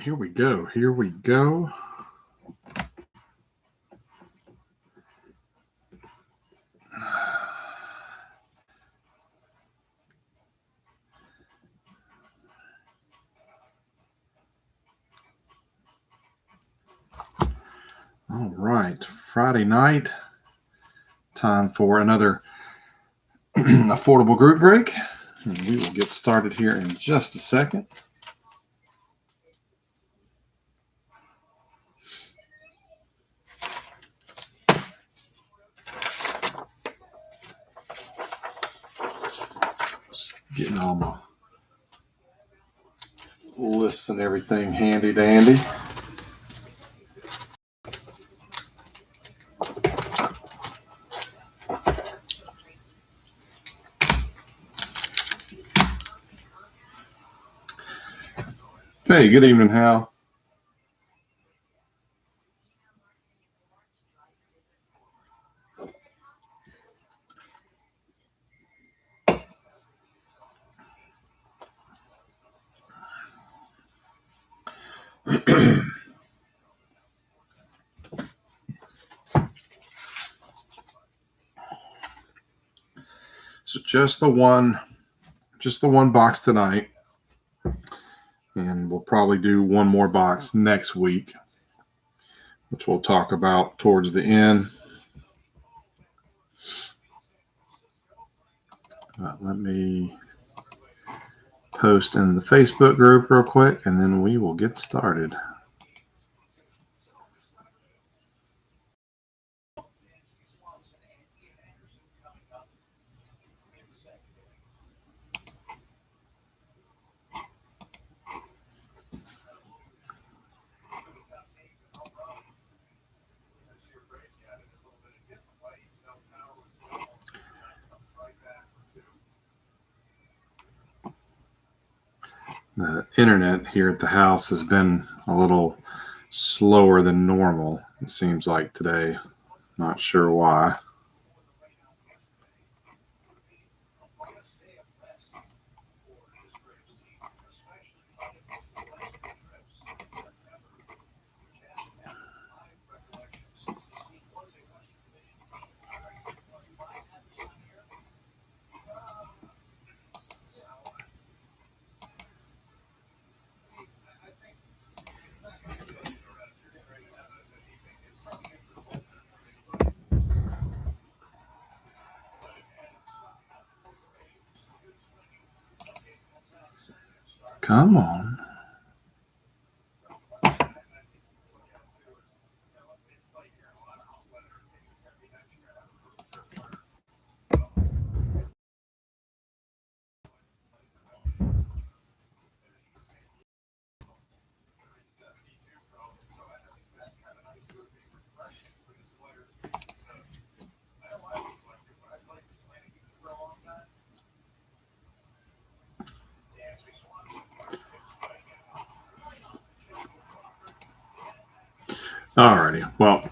Here we go. Here we go. All right. Friday night. Time for another affordable group break. And we will get started here in just a second. Just getting all my lists and everything handy dandy. Hey, good evening, Hal. So just the one box tonight. And we'll probably do one more box next week, which we'll talk about towards the end. Let me post in the Facebook group real quick, and then we will get started. The internet here at the house has been a little slower than normal, it seems like today. Not sure why. Come on. Alrighty, well,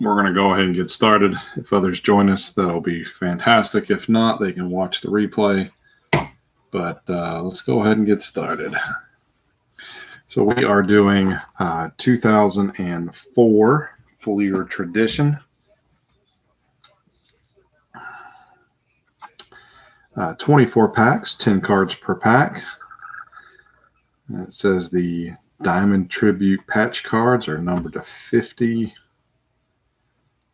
we're going to go ahead and get started. If others join us, that'll be fantastic. If not, they can watch the replay. But let's go ahead and get started. So we are doing 2004 Full Year Tradition. 24 packs, 10 cards per pack. And it says the Diamond Tribute patch cards are numbered to 50.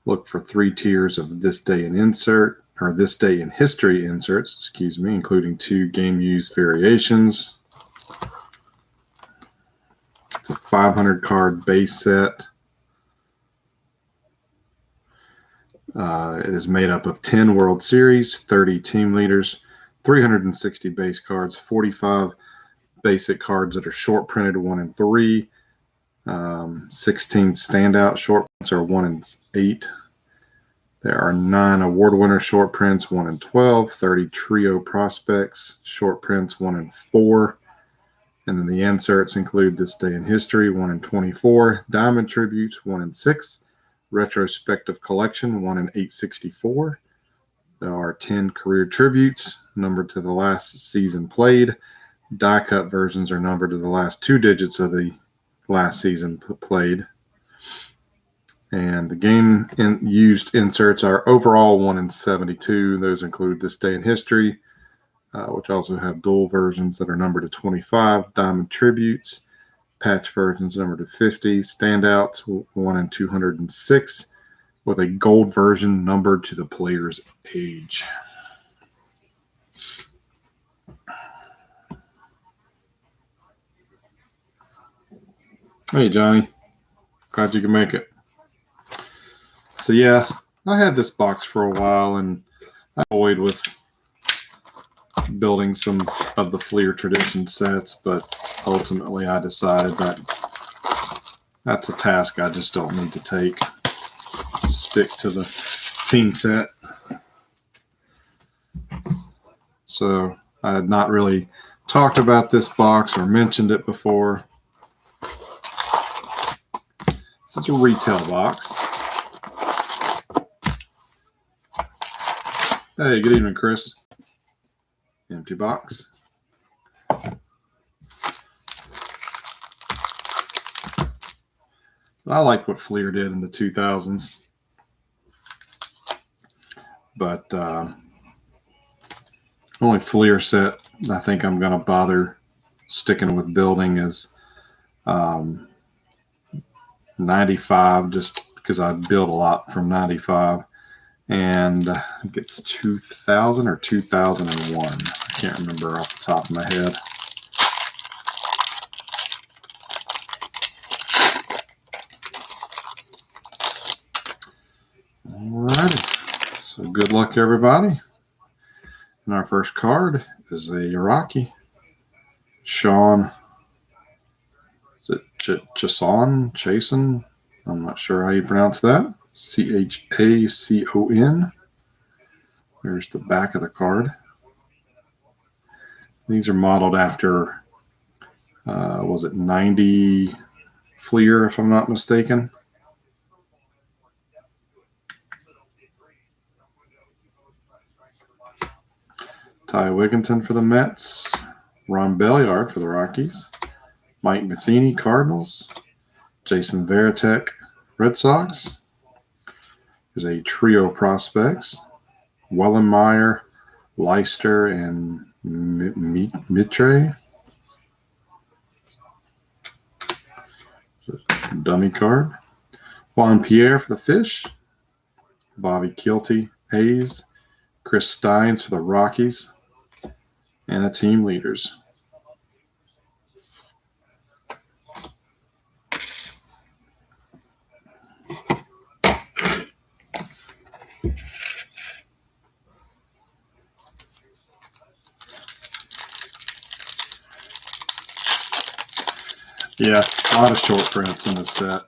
Look for 3 tiers of this day in history inserts, including 2 game used variations. It's a 500 card base set. It is made up of 10 World Series, 30 team leaders, 360 base cards, 45 basic cards that are short printed 1 and 3, 16 standout short prints are 1 and 8. There are 9 award winner short prints 1 and 12, 30 trio prospects short prints 1 and 4. And then the inserts include This Day in History 1 and 24, Diamond Tributes 1 and 6, Retrospective Collection 1 and 864. There are 10 career tributes numbered to the last season played. Die cut versions are numbered to the last 2 digits of the last season played. And the game used inserts are overall 1 in 72. Those include This Day in History, which also have dual versions that are numbered to 25, Diamond Tributes, patch versions numbered to 50, Standouts 1 in 206, with a gold version numbered to the player's age. Hey, Johnny. Glad you can make it. So, yeah, I had this box for a while, and I toyed with building some of the Fleer Tradition sets, but ultimately I decided that that's a task I just don't need to take. Just stick to the team set. So I had not really talked about this box or mentioned it before. This is a retail box. Hey, good evening, Chris. Empty box. I like what Fleer did in the 2000s. But only Fleer set I think I'm going to bother sticking with building is 95, just because I build a lot from 95. And I think it's 2000 or 2001. I can't remember off the top of my head. Alrighty. So good luck, everybody. And our first card is a Iraqi. Sean. Is it Chason? I'm not sure how you pronounce that. Chacon. There's the back of the card. These are modeled after, was it 90 Fleer, if I'm not mistaken? Ty Wigginton for the Mets. Ron Belliard for the Rockies. Mike Matheny, Cardinals. Jason Varitek, Red Sox. There's a trio of prospects. Wellenmeyer, Leister, and Mitre. Dummy card. Juan Pierre for the Fish. Bobby Kilty, A's. Chris Steins for the Rockies. And the team leaders. Yeah, a lot of short prints in this set.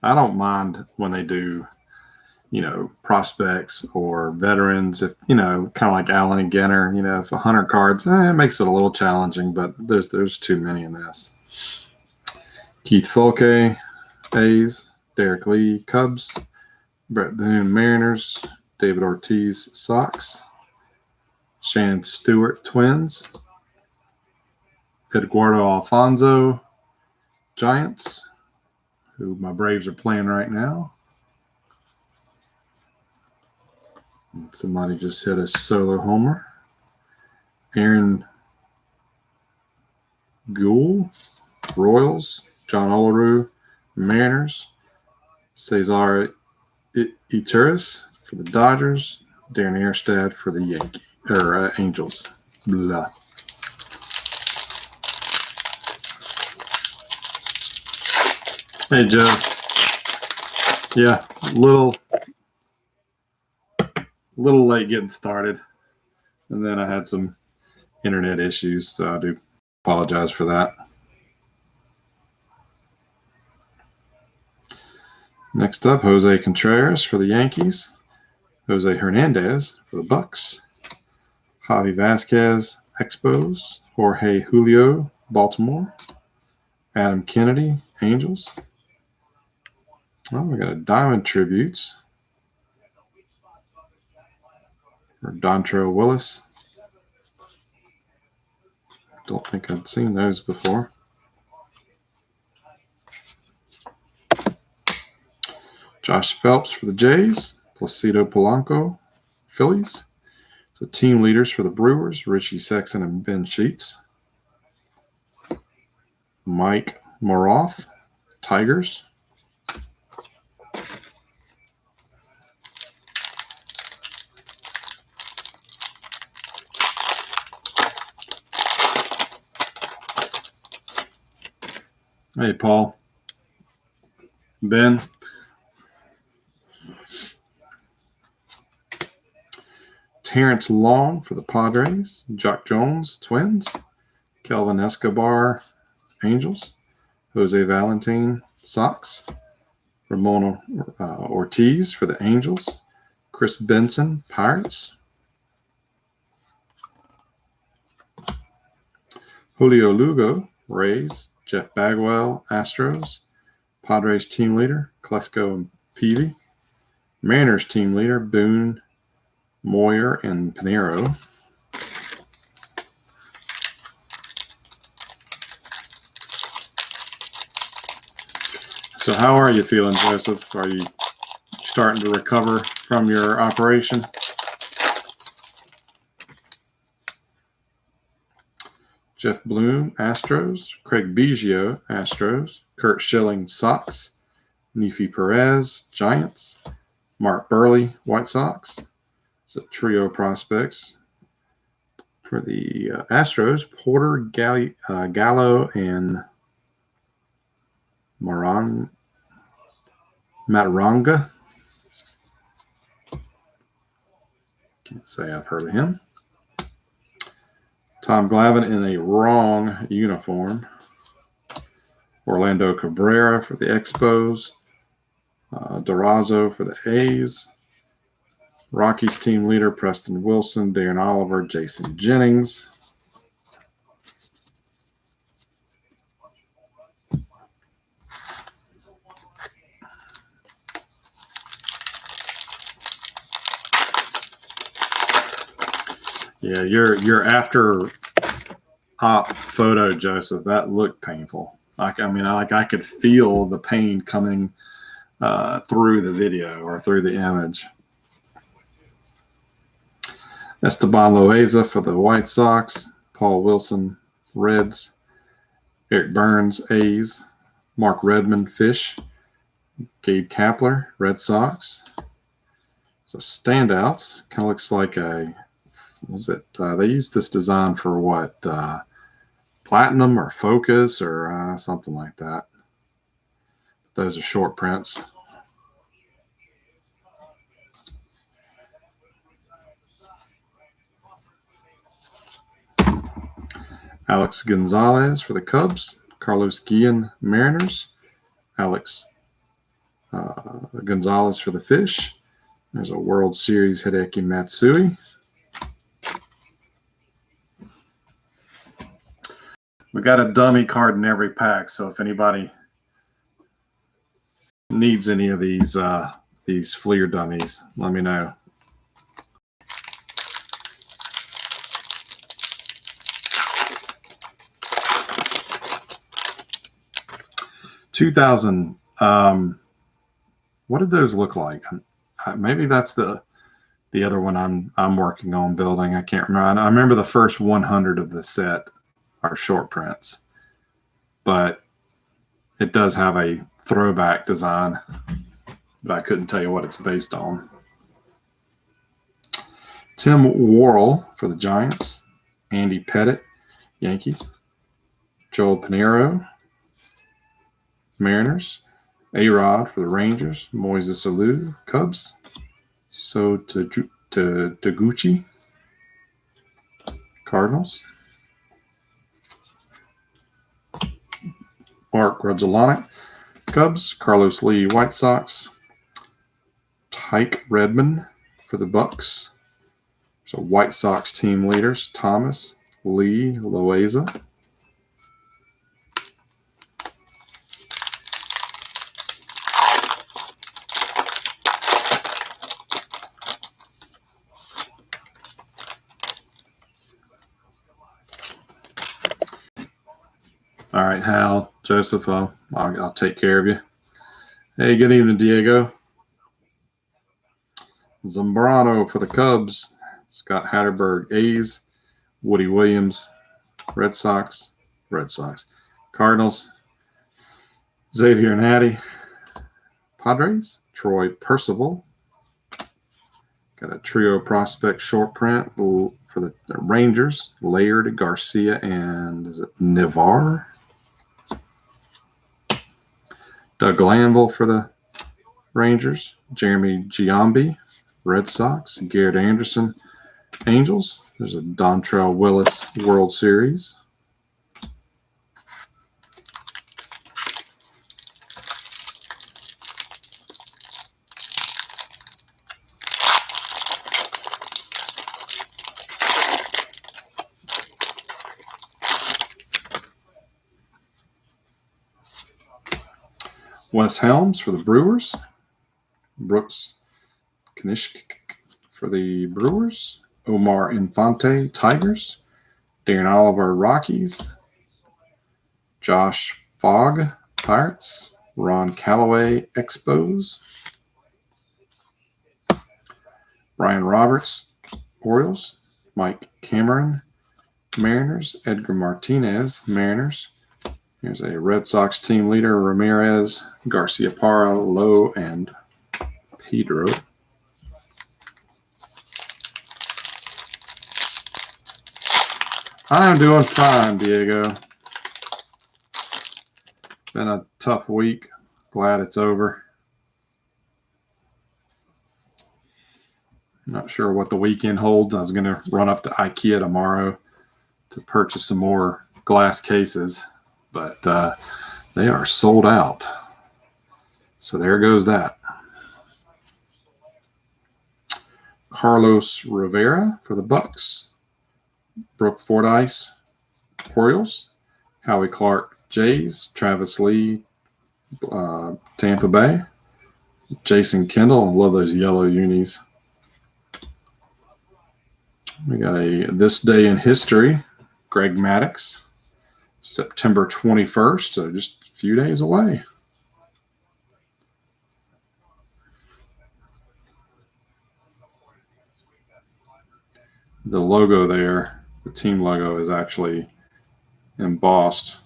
I don't mind when they do, prospects or veterans, if, kind of like Allen and Ginter, if 100 cards, it makes it a little challenging, but there's too many in this. Keith Folke, A's. Derek Lee, Cubs. Brett Boone, Mariners. David Ortiz, Sox. Shannon Stewart, Twins. Eduardo Alfonso, Giants, who my Braves are playing right now. Somebody just hit a solo homer. Aaron Gould, Royals. John Olerud, Mariners. Cesar Ituris for the Dodgers. Darren Erstad for the Angels. Blah. Hey, Joe. Yeah, little late getting started. And then I had some internet issues, so I do apologize for that. Next up, Jose Contreras for the Yankees. Jose Hernandez for the Bucks. Javi Vasquez, Expos. Jorge Julio, Baltimore. Adam Kennedy, Angels. Oh, we got a Diamond Tributes for Dontrelle Willis. Don't think I'd seen those before. Josh Phelps for the Jays. Placido Polanco, Phillies. So team leaders for the Brewers, Richie Sexson and Ben Sheets. Mike Moroth, Tigers. Hey, Paul. Ben. Terrence Long for the Padres. Jock Jones, Twins. Kelvin Escobar, Angels. Jose Valentin, Sox. Ramona Ortiz for the Angels. Chris Benson, Pirates. Julio Lugo, Rays. Jeff Bagwell, Astros. Padres team leader, Klesko and Peavy. Mariners team leader, Boone, Moyer, and Pinero. So how are you feeling, Joseph? Are you starting to recover from your operation? Jeff Bloom, Astros. Craig Biggio, Astros. Kurt Schilling, Sox. Nefi Perez, Giants. Mark Burley, White Sox. It's a trio of prospects. For the Astros, Porter, Gallo, and Mataranga. Can't say I've heard of him. Tom Glavine in a wrong uniform. Orlando Cabrera for the Expos. Durazo for the A's. Rockies team leader, Preston Wilson, Darren Oliver, Jason Jennings. Yeah, your after op photo, Joseph, that looked painful. I could feel the pain coming through the video or through the image. Esteban Loaiza for the White Sox. Paul Wilson, Reds. Eric Burns, A's. Mark Redmond, Fish. Gabe Kapler, Red Sox. So standouts. Kind of looks like they used this design for what? Platinum or Focus or something like that. Those are short prints. Alex Gonzalez for the Cubs. Carlos Guillen, Mariners. Alex Gonzalez for the Fish. There's a World Series Hideki Matsui. We got a dummy card in every pack, so if anybody needs any of these Fleer dummies, let me know. $2,000. What did those look like? Maybe that's the other one I'm working on building. I can't remember. I remember the first 100 of the set are short prints, but it does have a throwback design, but I couldn't tell you what it's based on. Tim Worrell for the Giants. Andy Pettit, Yankees. Joel Pinheiro, Mariners. A-Rod for the Rangers. Moises Alou, Cubs. So Taguchi, Cardinals. Mark Grudzielanek, Cubs. Carlos Lee, White Sox. Tyke Redmond for the Bucks. So White Sox team leaders, Thomas, Lee, Loaiza. right, Hal, Joseph, I'll take care of you. Hey, good evening, Diego. Zambrano for the Cubs. Scott Hatterberg, A's. Woody Williams, Red Sox. Cardinals. Xavier Natty, Padres. Troy Percival. Got a trio prospect short print for the Rangers. Laird, Garcia, and is it Navar? Doug Glanville for the Rangers. Jeremy Giambi, Red Sox. Garrett Anderson, Angels. There's a Dontrell Willis World Series. Wes Helms for the Brewers. Brooks Kanishk for the Brewers. Omar Infante, Tigers. Darren Oliver, Rockies. Josh Fogg, Pirates. Ron Callaway, Expos. Brian Roberts, Orioles. Mike Cameron, Mariners. Edgar Martinez, Mariners. Here's a Red Sox team leader, Ramirez, Garcia Parra, Lowe, and Pedro. I'm doing fine, Diego. Been a tough week. Glad it's over. Not sure what the weekend holds. I was going to run up to IKEA tomorrow to purchase some more glass cases, but they are sold out. So there goes that. Carlos Rivera for the Bucks. Brooke Fordyce, Orioles. Howie Clark, Jays. Travis Lee, Tampa Bay. Jason Kendall. I love those yellow unis. We got a This Day in History, Greg Maddux, September 21st, so just a few days away. The logo there, the team logo, is actually embossed.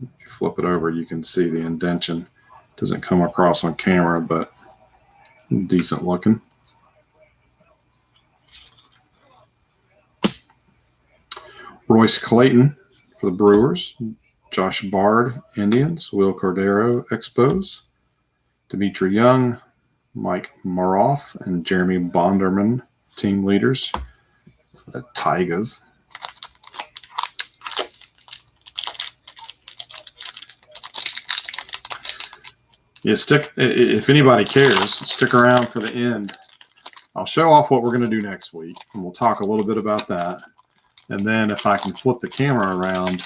If you flip it over, you can see the indentation. Doesn't come across on camera, but decent looking. Royce Clayton for the Brewers. Josh Bard, Indians. Will Cordero, Expos. Dimitri Young, Mike Maroff, and Jeremy Bonderman, team leaders for the Tigers. Yeah, if anybody cares, stick around for the end. I'll show off what we're going to do next week, and we'll talk a little bit about that. And then if I can flip the camera around,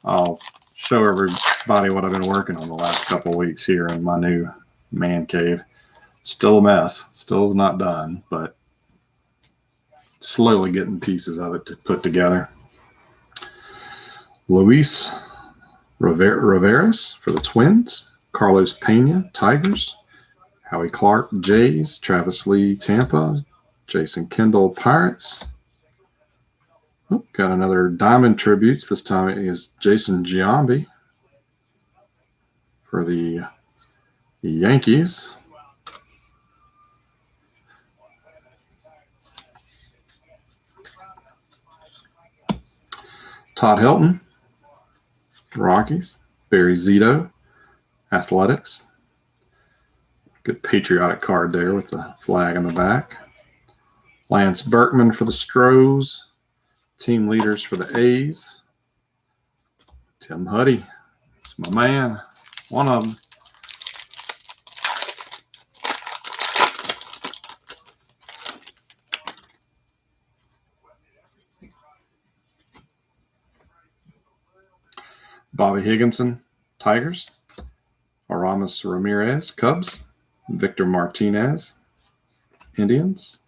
I'll show everybody what I've been working on the last couple of weeks here in my new man cave. Still a mess. Still is not done, but slowly getting pieces of it to put together. Luis Riveras for the Twins. Carlos Pena, Tigers. Howie Clark, Jays. Travis Lee, Tampa. Jason Kendall, Pirates. Got another Diamond Tributes. This time it is Jason Giambi for the Yankees. Todd Helton, Rockies. Barry Zito, Athletics. Good patriotic card there with the flag on the back. Lance Berkman for the Stros. Team leaders for the A's. Tim Huddy. It's my man. One of them. Bobby Higginson, Tigers. Aramis Ramirez, Cubs. Victor Martinez, Indians.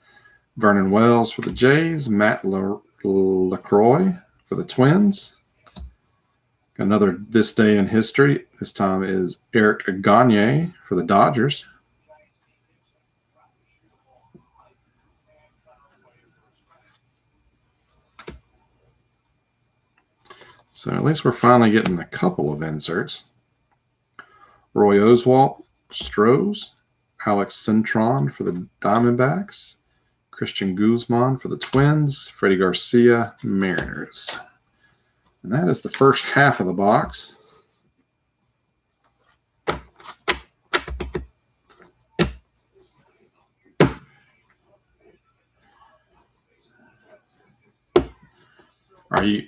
Vernon Wells for the Jays. Matt LaCroix for the Twins. Another this day in history. This time is Eric Gagne for the Dodgers. So at least we're finally getting a couple of inserts. Roy Oswalt, Stros, Alex Cintron for the Diamondbacks, Christian Guzman for the Twins, Freddie Garcia, Mariners. And that is the first half of the box.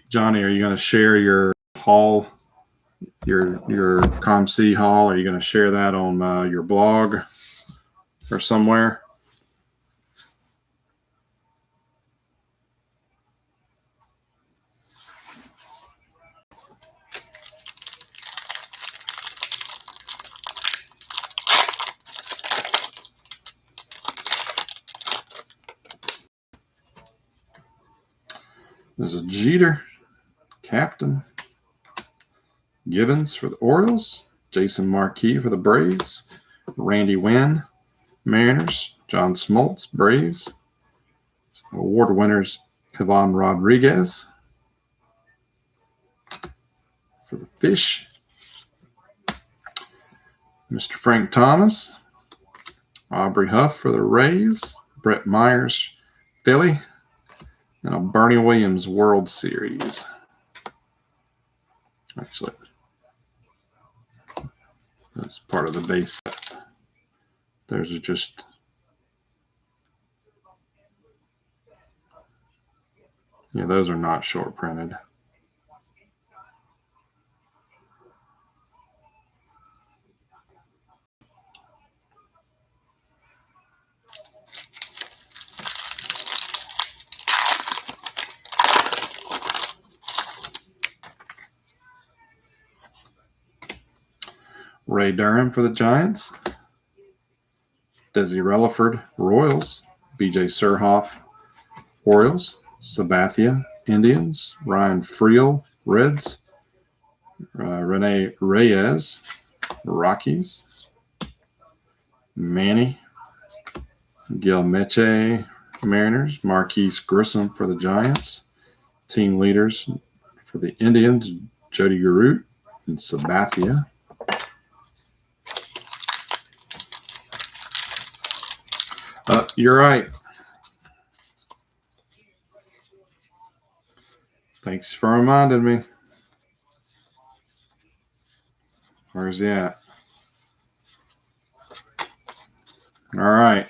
Johnny, are you going to share your haul, your ComC haul? Are you going to share that on your blog or somewhere? There's a Jeter, captain. Gibbons for the Orioles, Jason Marquis for the Braves, Randy Wynn, Mariners, John Smoltz, Braves. Award winners, Ivan Rodriguez for the Fish, Mr. Frank Thomas, Aubrey Huff for the Rays, Brett Myers, Philly, and a Bernie Williams World Series. Actually, that's part of the base set. Those are just those are not short printed. Ray Durham for the Giants, Desi Relaford, Royals, BJ Surhoff, Orioles, Sabathia, Indians, Ryan Friel, Reds, Rene Reyes, Rockies, Manny, Gil Meche, Mariners, Marquise Grissom for the Giants, team leaders for the Indians, Jody Garut and Sabathia. You're right. Thanks for reminding me. Where's he at? All right.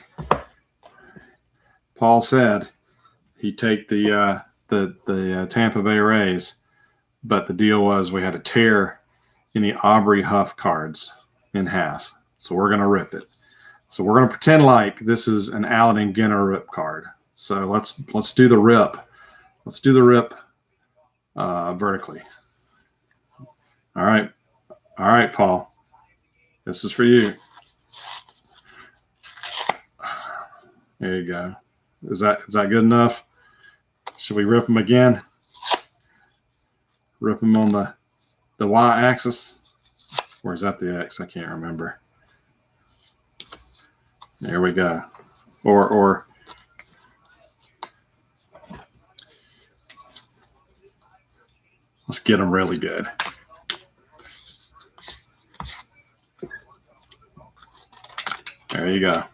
Paul said he'd take the Tampa Bay Rays, but the deal was we had to tear any Aubrey Huff cards in half. So we're going to rip it. So we're going to pretend like this is an Allen and Ginter rip card. So let's do the rip. Let's do the rip vertically. All right, Paul. This is for you. There you go. Is that good enough? Should we rip them again? Rip them on the y-axis? Or is that the x? I can't remember. There we go. Or let's get them really good. There you go.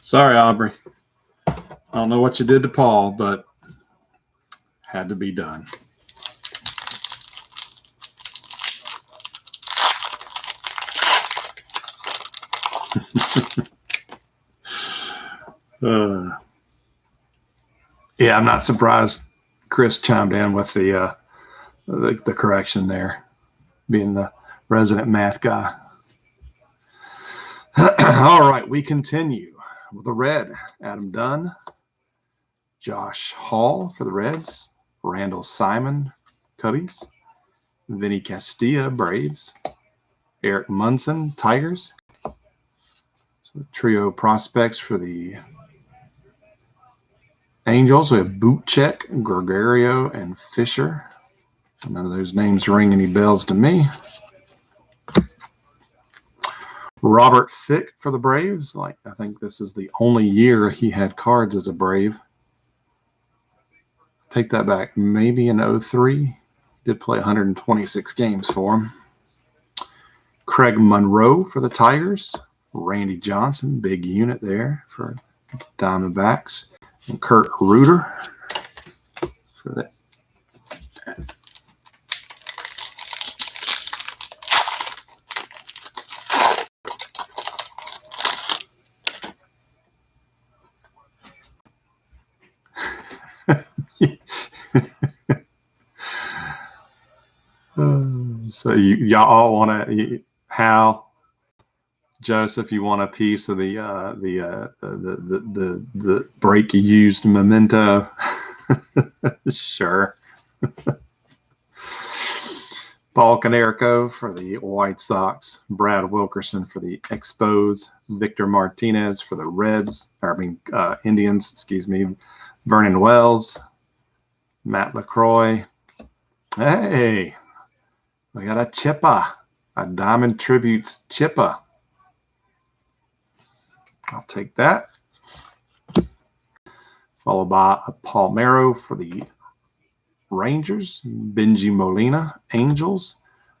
Sorry, Aubrey. I don't know what you did to Paul, but had to be done. Yeah, I'm not surprised Chris chimed in with the correction there, being the resident math guy. All right, we continue with the red. Adam Dunn, Josh Hall for the Reds, Randall Simon, Cubbies, Vinny Castilla, Braves, Eric Munson, Tigers. So trio prospects for the Angels. We have Bootcheck, Gregorio, and Fisher. None of those names ring any bells to me. Robert Fick for the Braves. I think this is the only year he had cards as a Brave. Take that back. Maybe in 03. Did play 126 games for him. Craig Monroe for the Tigers. Randy Johnson, big unit there for Diamondbacks. And Kurt Reuter for that. So y'all all want to, Hal, Joseph, you want a piece of the break used memento? Sure. Paul Konerko for the White Sox, Brad Wilkerson for the Expos, Victor Martinez for the Indians, excuse me, Vernon Wells, Matt LaCroix. Hey, we got a Chippa, a Diamond Tributes Chippa. I'll take that. Followed by a Palmeiro for the Rangers, Benji Molina, Angels,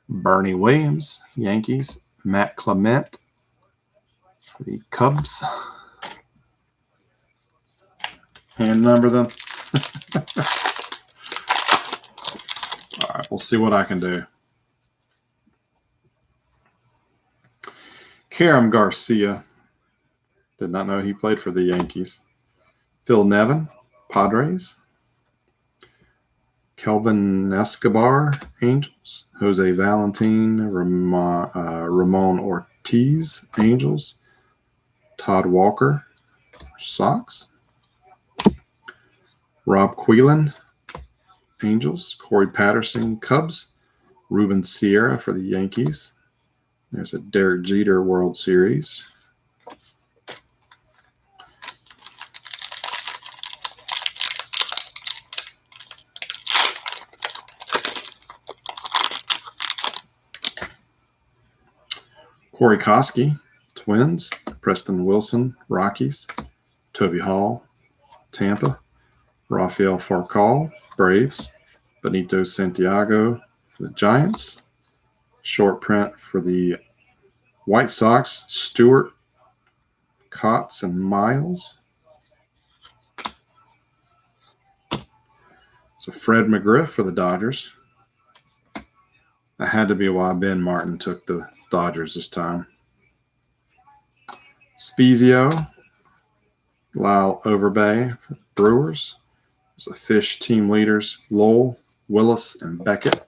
Bernie Williams, Yankees, Matt Clement for the Cubs. Hand number them. All right, we'll see what I can do. Karam Garcia. Did not know he played for the Yankees. Phil Nevin, Padres. Kelvin Escobar, Angels. Jose Valentin, Ramon Ortiz, Angels. Todd Walker, Sox. Rob Queelan, Angels. Corey Patterson, Cubs. Ruben Sierra for the Yankees. There's a Derek Jeter World Series. Corey Koski, Twins. Preston Wilson, Rockies. Toby Hall, Tampa. Rafael Farcal, Braves. Benito Santiago for the Giants. Short print for the White Sox, Stewart, Kotz, and Miles. So Fred McGriff for the Dodgers. That had to be why Ben Martin took the Dodgers this time. Spezio, Lyle Overbay for the Brewers. There's the Fish team leaders, Lowell, Willis, and Beckett.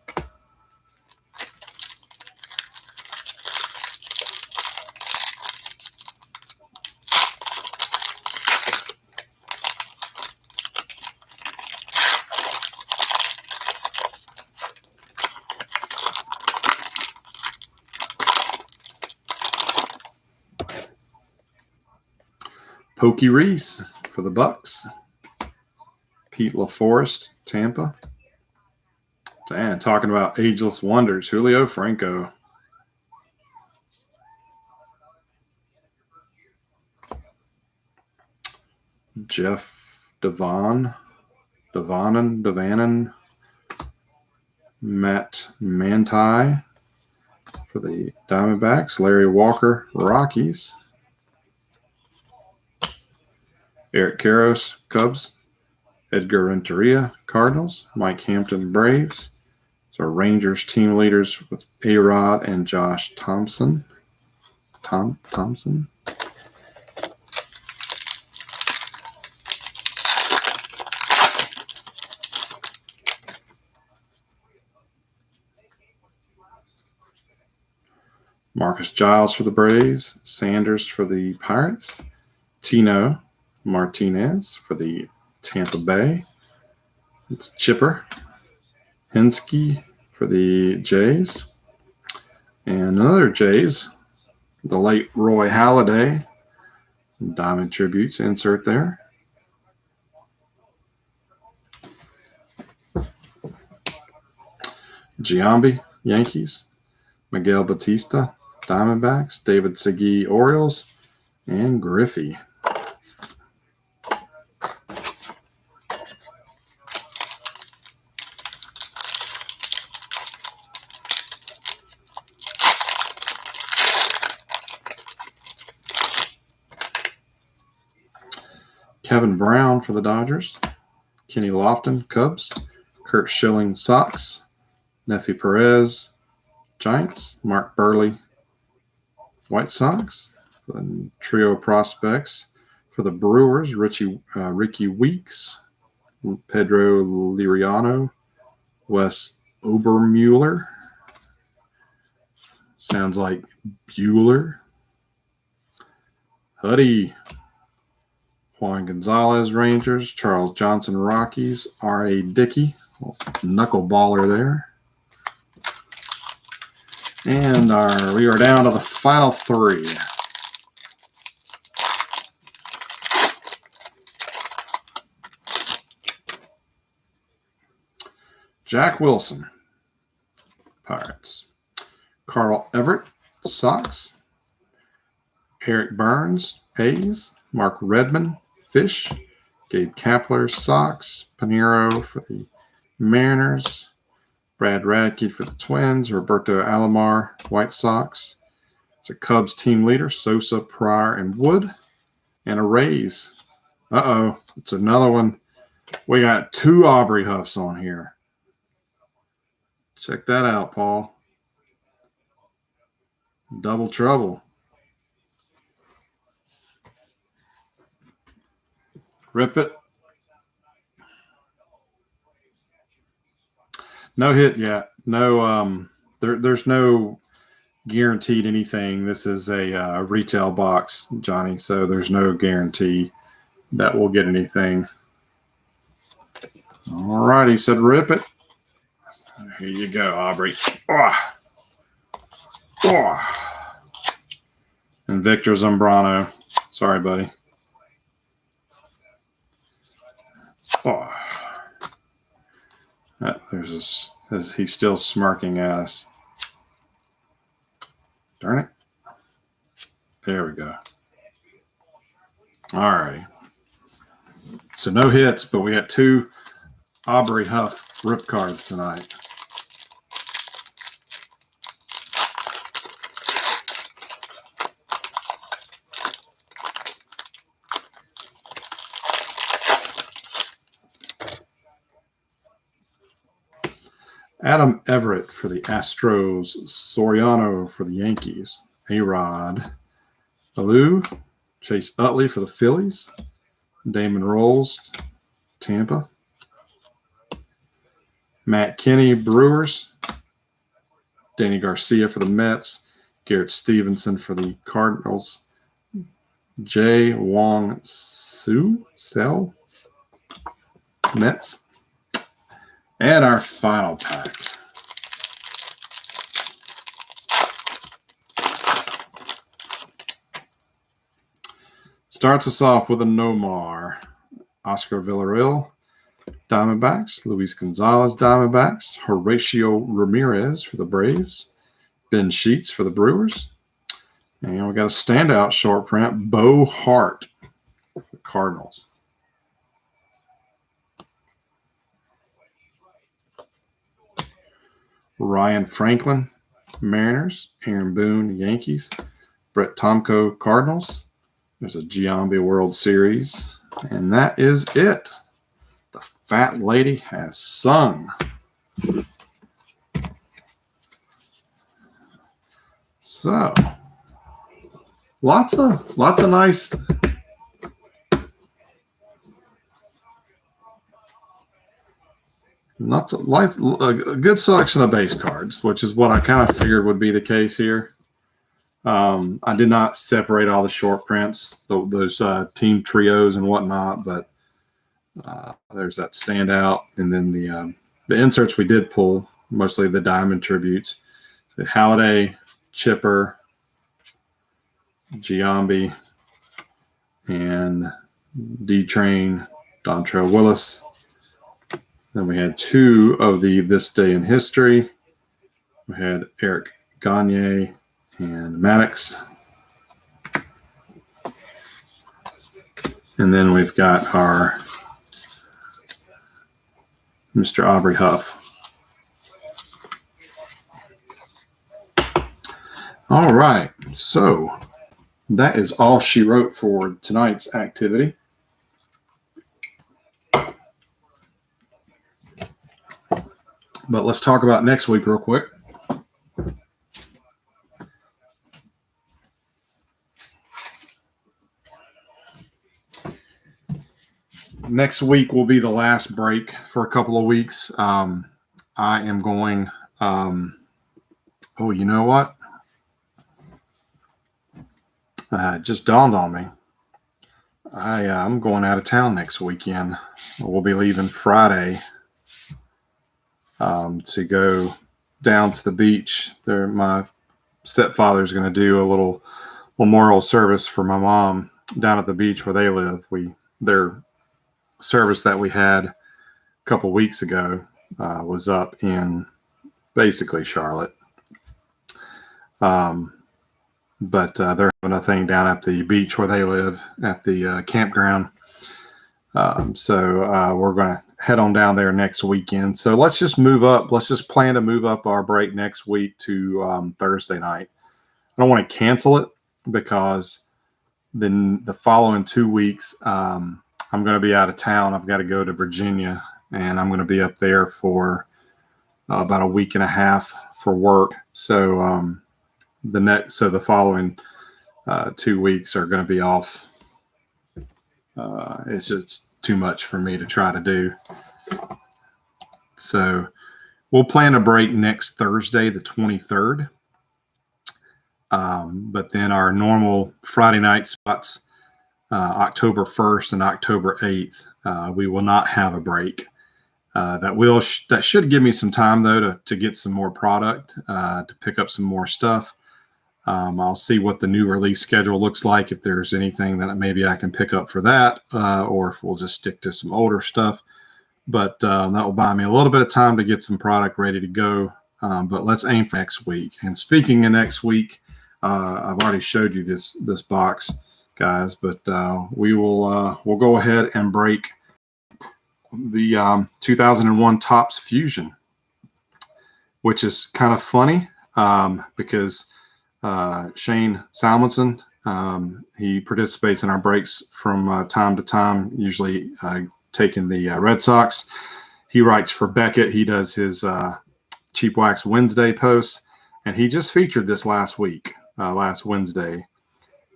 Pokey Reese for the Bucks. Pete LaForest, Tampa. And talking about ageless wonders, Julio Franco. Jeff Devanon, Matt Manti for the Diamondbacks. Larry Walker, Rockies. Eric Karros, Cubs. Edgar Renteria, Cardinals. Mike Hampton, Braves. So Rangers team leaders with A-Rod and Josh Thompson. Thompson. Marcus Giles for the Braves. Sanders for the Pirates. Tino Martinez for the Tampa Bay. It's Chipper. Hensky for the Jays. And another Jays, the late Roy Halladay. Diamond Tributes insert there. Giambi, Yankees. Miguel Batista, Diamondbacks. David Segui, Orioles. And Griffey. Kevin Brown for the Dodgers. Kenny Lofton, Cubs. Kurt Schilling, Sox. Nefi Perez, Giants. Mark Burley, White Sox. The trio prospects for the Brewers, Ricky Weeks, Pedro Liriano, Wes Obermuller. Sounds like Bueller. Huddy, Juan Gonzalez, Rangers. Charles Johnson, Rockies. R.A. Dickey, knuckleballer there. And we are down to the final three. Jack Wilson, Pirates. Carl Everett, Sox. Eric Burns, A's. Mark Redmond, Fish. Gabe Kapler, Sox. Pinheiro for the Mariners. Brad Radke for the Twins. Roberto Alomar, White Sox. It's a Cubs team leader, Sosa, Pryor, and Wood. And a Rays. Uh-oh, it's another one. We got 2 Aubrey Huffs on here. Check that out, Paul. Double trouble. Rip it. No hit yet. No, there's no guaranteed anything. This is a retail box, Johnny, so there's no guarantee that we'll get anything. All right, he said rip it. Here you go, Aubrey. Oh. Oh. And Victor Zambrano. Sorry, buddy. Oh. He's still smirking at us. Darn it. There we go. All right. So no hits, but we had 2 Aubrey Huff rip cards tonight. Adam Everett for the Astros. Soriano for the Yankees. A-Rod. Alou. Chase Utley for the Phillies. Damon Rolls, Tampa. Matt Kinney, Brewers. Danny Garcia for the Mets. Garrett Stevenson for the Cardinals. Jay Wong Sell, Mets. And our final pack. Starts us off with a Nomar. Oscar Villarreal, Diamondbacks. Luis Gonzalez, Diamondbacks. Horatio Ramirez for the Braves. Ben Sheets for the Brewers. And we got a standout short print, Bo Hart for the Cardinals. Ryan Franklin, Mariners. Aaron Boone, Yankees. Brett Tomko, Cardinals. There's a Giambi World Series. And that is it. The fat lady has sung. So, lots of nice a good selection of base cards, which is what I kind of figured would be the case here. I did not separate all the short prints, those team trios and whatnot, but there's that standout, and then the inserts we did pull, mostly the diamond tributes. So Halladay, Chipper, Giambi, and D-Train, Dontrelle Willis. Then we had 2 of the This Day in History, We had Eric Gagne and Maddox. And then we've got our Mr. Aubrey Huff. All right, so that is all she wrote for tonight's activity. But let's talk about next week real quick. Next week will be the last break for a couple of weeks. I am going, oh, you know what? It just dawned on me. I'm going out of town next weekend. We'll be leaving Friday to go down to the beach. My stepfather's going to do a little memorial service for my mom down at the beach where they live. Their service that we had a couple weeks ago was up in basically Charlotte. But they're having a thing down at the beach where they live at the campground. So we're going to head on down there next weekend. So let's just move up. Let's just plan to move up our break next week to Thursday night. I don't want to cancel it because then the following 2 weeks, I'm going to be out of town. I've got to go to Virginia, and I'm going to be up there for about a week and a half for work. So the following 2 weeks are going to be off. It's just too much for me to try to do. So we'll plan a break next Thursday, the 23rd. But then our normal Friday night spots, October 1st and October 8th, we will not have a break. That should give me some time though to get some more product, to pick up some more stuff. I'll see what the new release schedule looks like, if there's anything that maybe I can pick up for that, or if we'll just stick to some older stuff. But that will buy me a little bit of time to get some product ready to go. But let's aim for next week. And speaking of next week, I've already showed you this box, guys, but we'll go ahead and break the 2001 Topps Fusion, which is kind of funny because Shane Salmonson, he participates in our breaks from time to time, usually taking the Red Sox. He writes for Beckett. He does his Cheap Wax Wednesday posts, and he just featured this last Wednesday.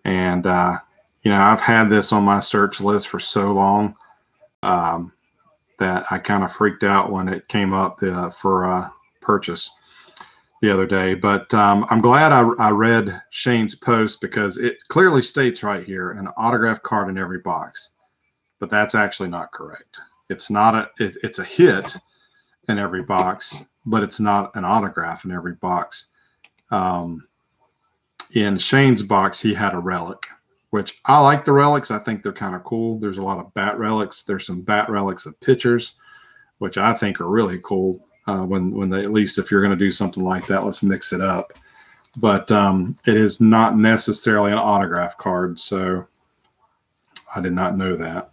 And, I've had this on my search list for so long that I kind of freaked out when it came up for purchase the other day. But I'm glad I read Shane's post, because it clearly states right here an autograph card in every box. But that's actually not correct. It's not it's a hit in every box, but it's not an autograph in every box. In Shane's box, he had a relic, which I like the relics. I think they're kind of cool. There's a lot of bat relics. There's some bat relics of pitchers, which I think are really cool. When they, at least if you're going to do something like that, let's mix it up. But it is not necessarily an autograph card, so I did not know that.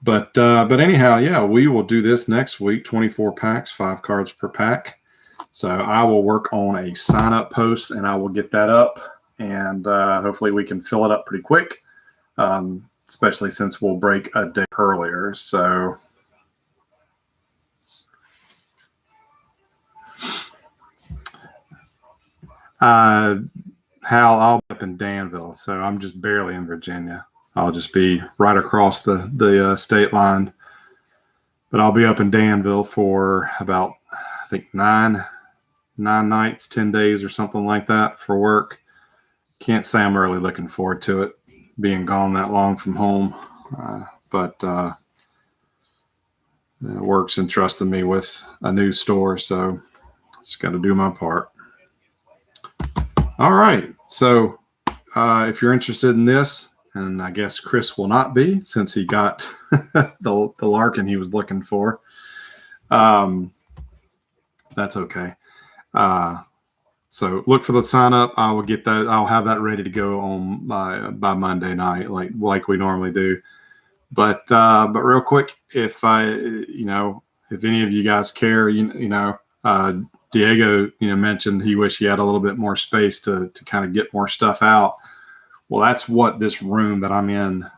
But anyhow, yeah, we will do this next week. 24 packs, 5 cards per pack. So I will work on a sign-up post, and I will get that up, and hopefully we can fill it up pretty quick, especially since we'll break a day earlier. So Hal, I'll be up in Danville, so I'm just barely in Virginia. I'll just be right across the state line. But I'll be up in Danville for about, I think, 9 nights, 10 days or something like that for work. Can't say I'm really looking forward to it, being gone that long from home. But work's entrusted me with a new store, so just got to do my part. All right. So if you're interested in this, and I guess Chris will not be, since he got the Larkin he was looking for. That's okay. So look for the sign up. I will get that. I'll have that ready to go on by Monday night, like we normally do. But real quick, if if any of you guys care, Diego, mentioned he wished he had a little bit more space to kind of get more stuff out. Well, that's what this room that I'm in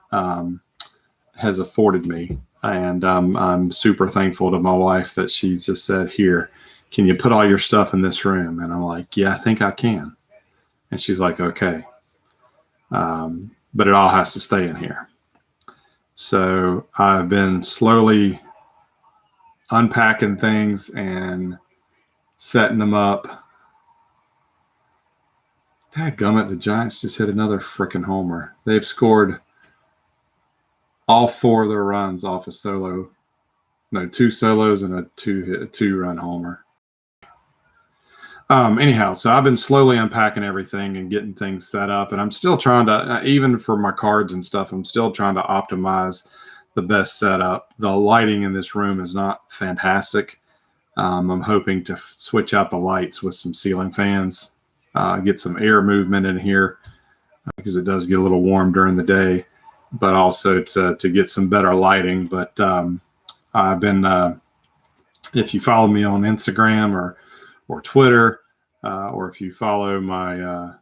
has afforded me. And I'm super thankful to my wife that she just said, here, can you put all your stuff in this room? And I'm like, yeah, I think I can. And she's like, okay. But it all has to stay in here. So I've been slowly unpacking things and setting them up. Dadgummit, the Giants just hit another freaking homer. They've scored all 4 of their runs off a solo. No, 2 solos and a 2-run homer. Anyhow, so I've been slowly unpacking everything and getting things set up, and I'm still trying to, even for my cards and stuff, I'm still trying to optimize the best setup. The lighting in this room is not fantastic. I'm hoping to switch out the lights with some ceiling fans, get some air movement in here because it does get a little warm during the day, but also to get some better lighting. But I've been, if you follow me on Instagram or Twitter, or if you follow my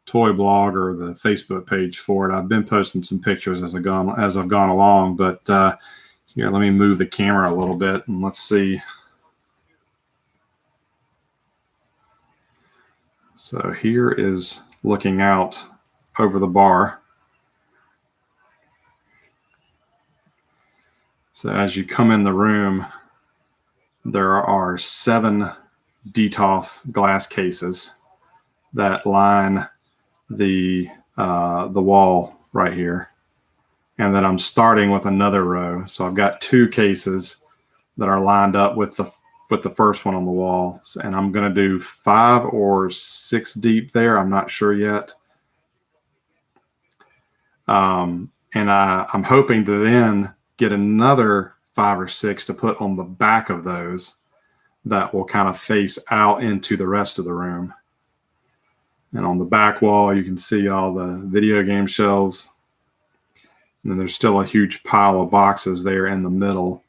toy blog or the Facebook page for it, I've been posting some pictures as I've gone along. But here, let me move the camera a little bit and let's see. So here is looking out over the bar. So as you come in the room, there are 7 Detolf glass cases that line the wall right here. And then I'm starting with another row. So I've got 2 cases that are lined up with the first one on the wall. And I'm going to do 5 or 6 deep there. I'm not sure yet. And I'm hoping to then get another 5 or 6 to put on the back of those that will kind of face out into the rest of the room. And on the back wall, you can see all the video game shelves. And then there's still a huge pile of boxes there in the middle,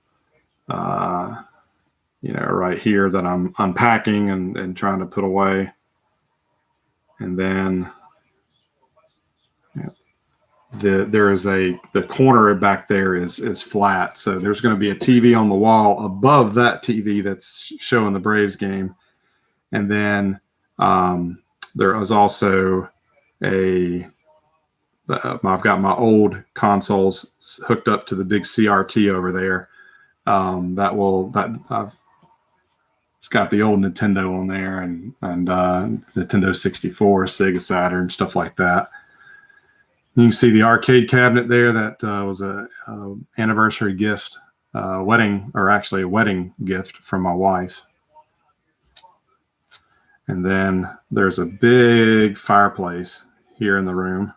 right here that I'm unpacking and trying to put away. And then there is the corner back there is flat. So there's going to be a TV on the wall above that TV that's showing the Braves game. And then there is also I've got my old consoles hooked up to the big CRT over there. It's got the old Nintendo on there and Nintendo 64, Sega Saturn, stuff like that. You can see the arcade cabinet there. That was a anniversary gift, a wedding gift from my wife. And then there's a big fireplace here in the room.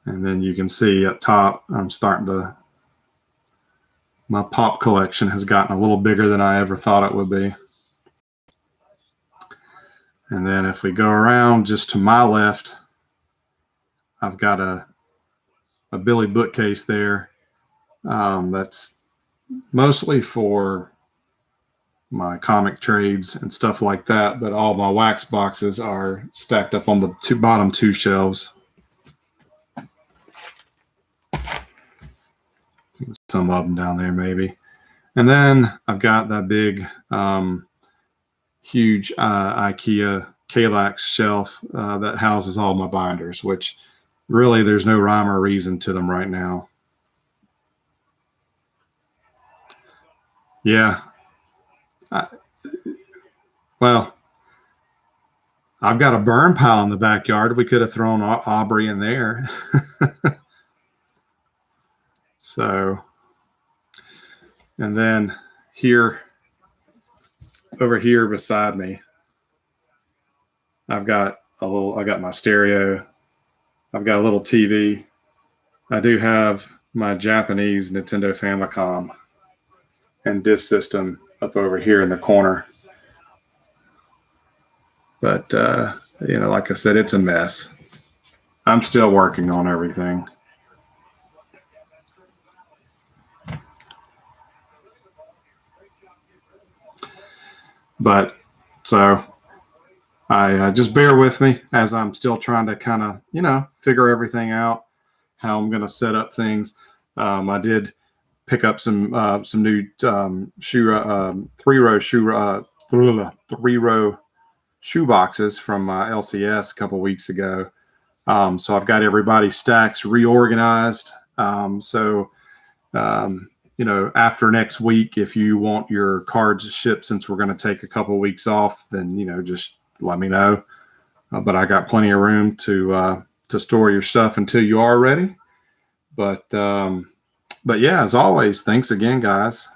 And then you can see up top, my pop collection has gotten a little bigger than I ever thought it would be. And then if we go around just to my left, I've got a Billy bookcase there. That's mostly for my comic trades and stuff like that, but all my wax boxes are stacked up on the bottom 2 shelves. Some of them down there maybe. And then I've got that big, huge IKEA Kallax shelf that houses all my binders, which really there's no rhyme or reason to them right now. Yeah. I've got a burn pile in the backyard. We could have thrown Aubrey in there. So, and then over here beside me, I've got my stereo. I've got a little TV. I do have my Japanese Nintendo Famicom and disc system up over here in the corner. But, like I said, it's a mess. I'm still working on everything. But so I just bear with me as I'm still trying to kind of, figure everything out, how I'm going to set up things. I did pick up some new shoe 3-row shoe boxes from LCS a couple weeks ago. So I've got everybody's stacks reorganized. After next week, if you want your cards shipped, since we're going to take a couple of weeks off, then just let me know. But I got plenty of room to store your stuff until you are ready. But yeah, as always, thanks again, guys.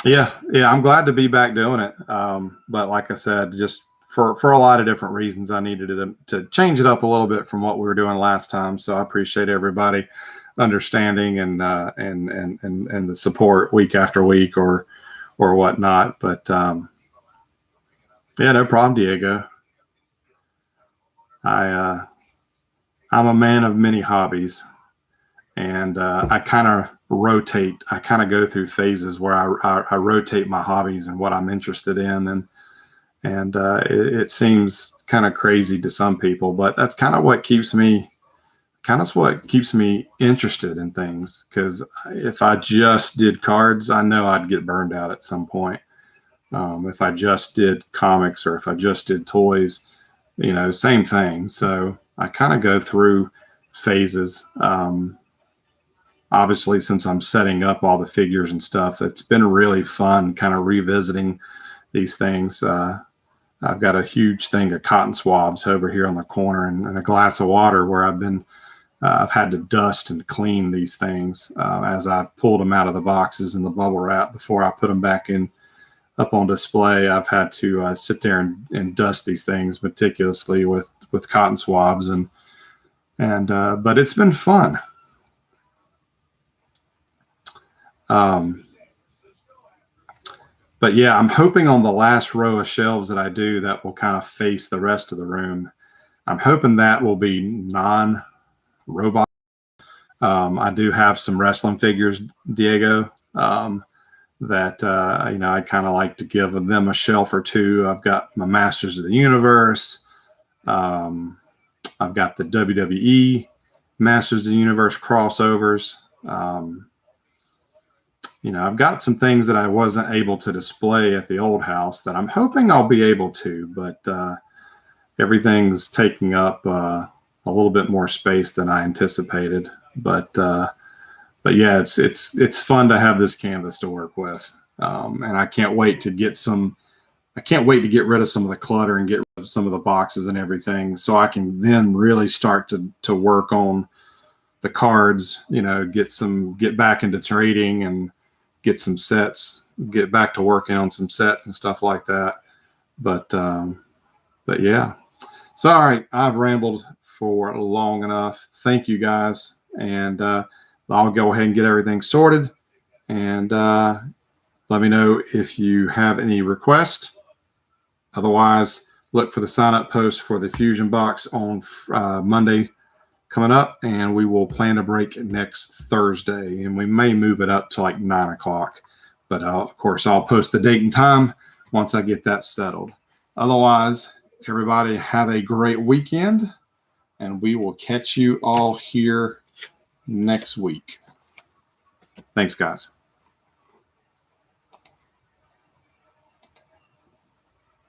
Yeah, I'm glad to be back doing it. But like I said, just for a lot of different reasons, I needed to change it up a little bit from what we were doing last time. So I appreciate everybody understanding and the support week after week or whatnot. But yeah, no problem, Diego. I'm a man of many hobbies, and I kind of rotate. I kind of go through phases where I rotate my hobbies and what I'm interested in, and it seems kind of crazy to some people, but that's kind of what keeps me interested in things. Because if I just did cards, I know I'd get burned out at some point. If I just did comics or if I just did toys, same thing. So I kind of go through phases. Obviously, since I'm setting up all the figures and stuff, it's been really fun kind of revisiting these things. I've got a huge thing of cotton swabs over here on the corner and a glass of water where I've had to dust and clean these things as I've pulled them out of the boxes and the bubble wrap before I put them back in up on display. I've had to sit there and dust these things meticulously with cotton swabs but it's been fun. But yeah, I'm hoping on the last row of shelves that I do that will kind of face the rest of the room. I'm hoping that will be non-robot. I do have some wrestling figures, Diego, that I kind of like to give them a shelf or two. I've got my Masters of the Universe. I've got the WWE Masters of the Universe crossovers. I've got some things that I wasn't able to display at the old house that I'm hoping I'll be able to, but everything's taking up a little bit more space than I anticipated. But yeah, it's fun to have this canvas to work with, and I can't wait to get rid of some of the clutter and get rid of some of the boxes and everything, so I can then really start to work on the cards. Get back into trading and get some sets, get back to working on some sets and stuff like that. But yeah. So, all right, I've rambled for long enough. Thank you, guys. And I'll go ahead and get everything sorted. And let me know if you have any requests. Otherwise, look for the sign-up post for the Fusion box on Monday coming up, and we will plan a break next Thursday, and we may move it up to like 9 o'clock. But of course, I'll post the date and time once I get that settled. Otherwise, everybody have a great weekend, and we will catch you all here next week. Thanks, guys.